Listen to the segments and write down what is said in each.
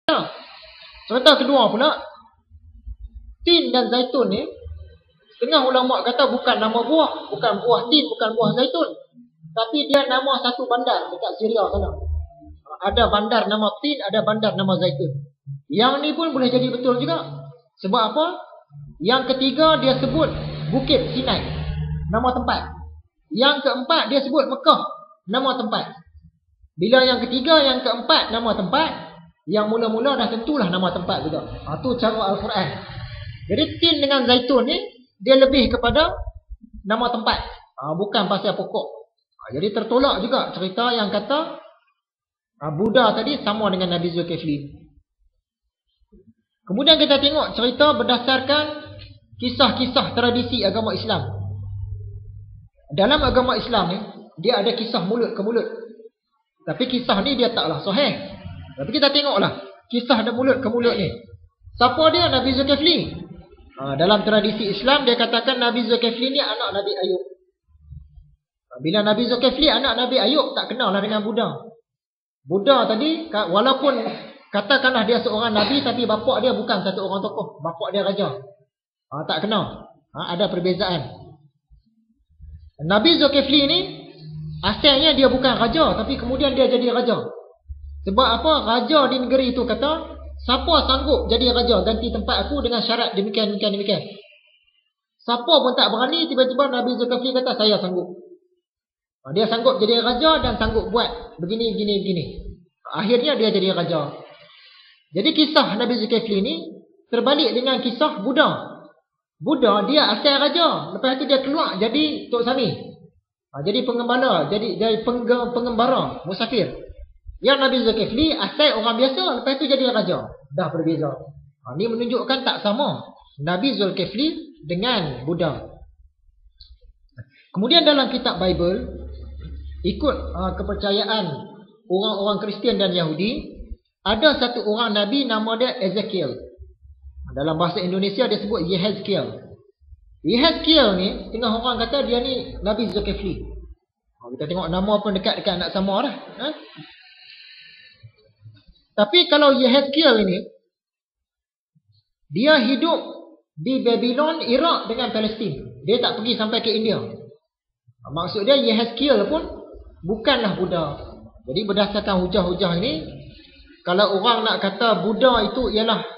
Cerita kedua pula, tin dan zaitun ni, setengah ulama kata bukan nama buah, bukan buah tin, bukan buah zaitun, tapi dia nama satu bandar dekat Syria sana. Ada bandar nama tin, ada bandar nama zaitun. Yang ni pun boleh jadi betul juga. Sebab apa? Yang ketiga dia sebut Bukit Sinai, nama tempat. Yang keempat dia sebut Mekah, nama tempat. Bila yang ketiga, yang keempat nama tempat, yang mula-mula dah tentulah nama tempat juga. Itu cara Al-Quran. Jadi tin dengan zaitun ni dia lebih kepada nama tempat, bukan pasal pokok. Jadi tertolak juga cerita yang kata Buddha tadi sama dengan Nabi Zulkifli. Kemudian kita tengok cerita berdasarkan kisah-kisah tradisi agama Islam. Dalam agama Islam ni dia ada kisah mulut ke mulut. Tapi kisah ni dia taklah sahih. Tapi kita tengoklah kisah dari mulut ke mulut ni. Siapa dia? Nabi Zulkifli. Dalam tradisi Islam dia katakan Nabi Zulkifli ni anak Nabi Ayub. Bila Nabi Zulkifli anak Nabi Ayub, tak kenal lah dengan Buddha. Buddha tadi walaupun katakanlah dia seorang Nabi, tapi bapak dia bukan satu orang tokoh. Bapak dia raja. Tak kenal. Ada perbezaan. Nabi Zulkifli ni asalnya dia bukan raja, tapi kemudian dia jadi raja. Sebab apa? Raja di negeri itu kata, siapa sanggup jadi raja ganti tempat aku dengan syarat demikian. Siapa pun tak berani. Tiba-tiba Nabi Zulkifli kata saya sanggup. Dia sanggup jadi raja dan sanggup buat begini. Akhirnya dia jadi raja. Jadi kisah Nabi Zulkifli ni terbalik dengan kisah Buddha. Buddha dia asal raja, lepas tu dia keluar jadi Tok Sami. Jadi pengembala, jadi pengembara, musafir. Yang Nabi Zulkifli asal orang biasa, lepas tu jadi raja. Dah berbeza. Ini menunjukkan tak sama Nabi Zulkifli dengan Buddha. Kemudian dalam kitab Bible, ikut kepercayaan orang-orang Kristian dan Yahudi, ada satu orang Nabi nama dia Ezekiel. Dalam bahasa Indonesia dia sebut Yehezkiel. Yehezkiel ni, setengah orang kata dia ni Nabi Zulkifli. Kita tengok nama pun dekat-dekat nak sama lah. Tapi kalau Yehezkiel ini, dia hidup di Babylon, Iraq dengan Palestin. Dia tak pergi sampai ke India. Maksud dia Yehezkiel pun bukanlah Buddha. Jadi berdasarkan hujah-hujah ini, kalau orang nak kata Buddha itu ialah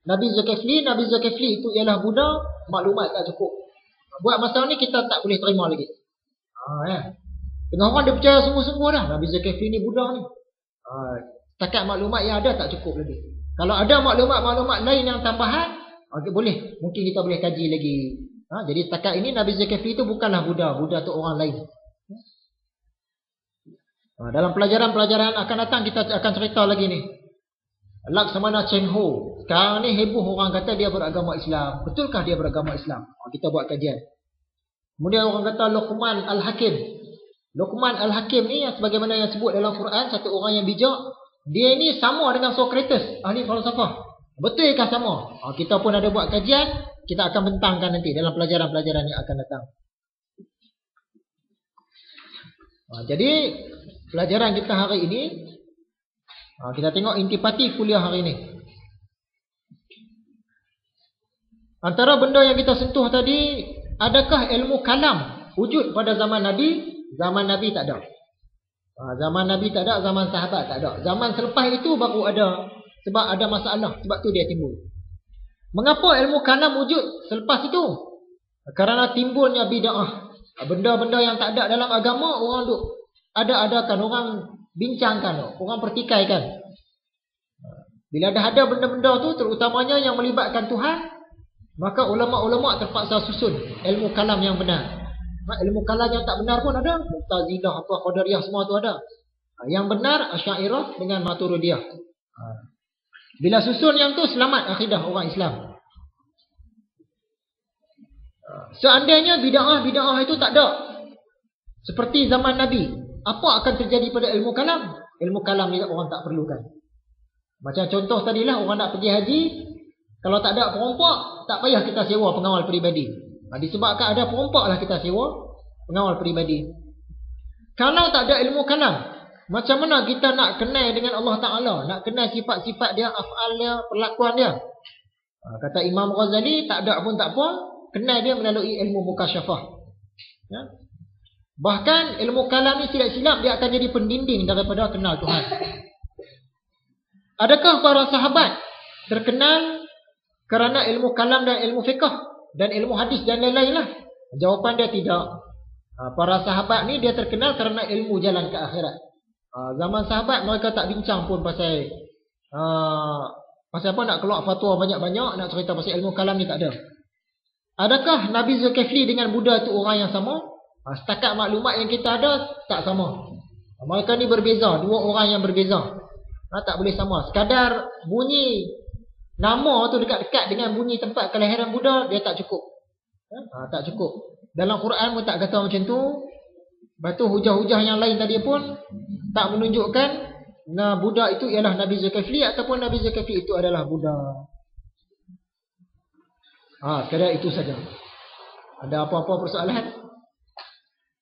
Nabi Zulkifli itu ialah Buddha, maklumat tak cukup. Buat masa ni kita tak boleh terima lagi. Tengah orang dia percaya sungguh-sungguh dah Nabi Zulkifli ni Buddha ni. Setakat maklumat yang ada tak cukup lagi. Kalau ada maklumat-maklumat lain yang tambahan, boleh. Mungkin kita boleh kaji lagi. Jadi setakat ini Nabi Zulkifli itu bukanlah Buddha. Buddha tu orang lain. Dalam pelajaran-pelajaran akan datang kita akan cerita lagi ni. Laksamana Cheng Ho. Sekarang ni heboh orang kata dia beragama Islam. Betulkah dia beragama Islam? Kita buat kajian. Kemudian orang kata Luqman Al-Hakim. Luqman Al-Hakim ni sebagaimana yang sebut dalam Quran, satu orang yang bijak. Dia ni sama dengan Socrates, ahli falsafah. Betulkah sama? Kita pun ada buat kajian. Kita akan bentangkan nanti dalam pelajaran-pelajaran yang akan datang. Jadi pelajaran kita hari ini, kita tengok intipati kuliah hari ini. Antara benda yang kita sentuh tadi, adakah ilmu kalam wujud pada zaman Nabi? Zaman Nabi tak ada. Zaman Nabi tak ada, zaman sahabat tak ada. Zaman selepas itu baru ada. Sebab ada masalah, sebab tu dia timbul. Mengapa ilmu kalam wujud selepas itu? Kerana timbulnya bid'ah. Benda-benda yang tak ada dalam agama, orang duk ada-adakan, orang bincangkan, orang pertikaikan. Bila dah ada benda-benda tu, terutamanya yang melibatkan Tuhan, maka ulama-ulama terpaksa susun ilmu kalam yang benar. Ilmu kalam yang tak benar pun ada. Mu'tazilah, Qadariyah, semua tu ada. Yang benar Asy'ariyah dengan Maturidiyah. Bila susun yang tu, selamat akidah orang Islam. Seandainya bid'ah itu tak ada seperti zaman Nabi, apa akan terjadi pada ilmu kalam? Ilmu kalam ni orang tak perlukan. Macam contoh tadilah, orang nak pergi haji, kalau tak ada perompak, tak payah kita sewa pengawal peribadi. Disebabkan ada perompak lah kita sewa pengawal peribadi. Kalau tak ada ilmu kalam, Macam mana kita nak kenal dengan Allah Ta'ala? Nak kenal sifat-sifat dia, af'al dia, perlakuan dia? Kata Imam Ghazali, tak ada pun tak apa. Kenal dia melalui ilmu mukasyafah. Ya? Bahkan ilmu kalam ni silap-silap dia akan jadi pendinding daripada kenal Tuhan. Adakah para sahabat terkenal kerana ilmu kalam dan ilmu fiqh dan ilmu hadis dan lain-lain lah? Jawapan dia tidak. Para sahabat ni dia terkenal kerana ilmu jalan ke akhirat. Zaman sahabat mereka tak bincang pun pasal apa nak keluar fatwa banyak-banyak, nak cerita pasal ilmu kalam ni tak ada. Adakah Nabi Zulkifli dengan Buddha tu orang yang sama? Setakat maklumat yang kita ada tak sama. Mereka ni berbeza, dua orang yang berbeza. Tak boleh sama. Sekadar bunyi nama tu dekat-dekat dengan bunyi tempat kelahiran Buddha, dia tak cukup. Tak cukup. Dalam Quran pun tak kata macam tu. Lepas tu hujah-hujah yang lain tadi pun tak menunjukkan Buddha itu ialah Nabi Zulkifli ataupun Nabi Zulkifli itu adalah Buddha. Sekadar itu saja. Ada apa-apa persoalan?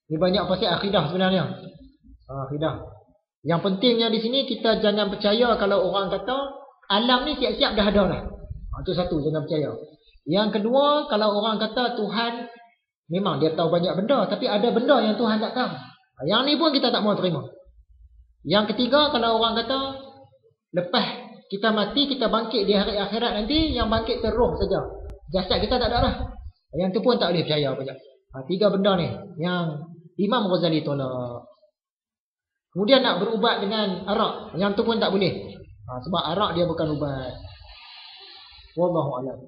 Ini banyak pasal akidah sebenarnya. Akidah. Yang pentingnya di sini kita jangan percaya kalau orang kata alam ni siap-siap dah ada lah. Itu satu, jangan percaya. Yang kedua, kalau orang kata Tuhan memang dia tahu banyak benda, tapi ada benda yang Tuhan tak tahu. Yang ni pun kita tak mahu terima. Yang ketiga, kalau orang kata lepas kita mati, kita bangkit di hari akhirat nanti, yang bangkit terus saja. Jasad kita tak ada lah. Yang tu pun tak boleh percaya apa je. Tiga benda ni yang Imam Ghazali tolak. Kemudian nak berubat dengan arak, yang tu pun tak boleh. Sebab arak dia bukan ubat. Wallahu a'lam.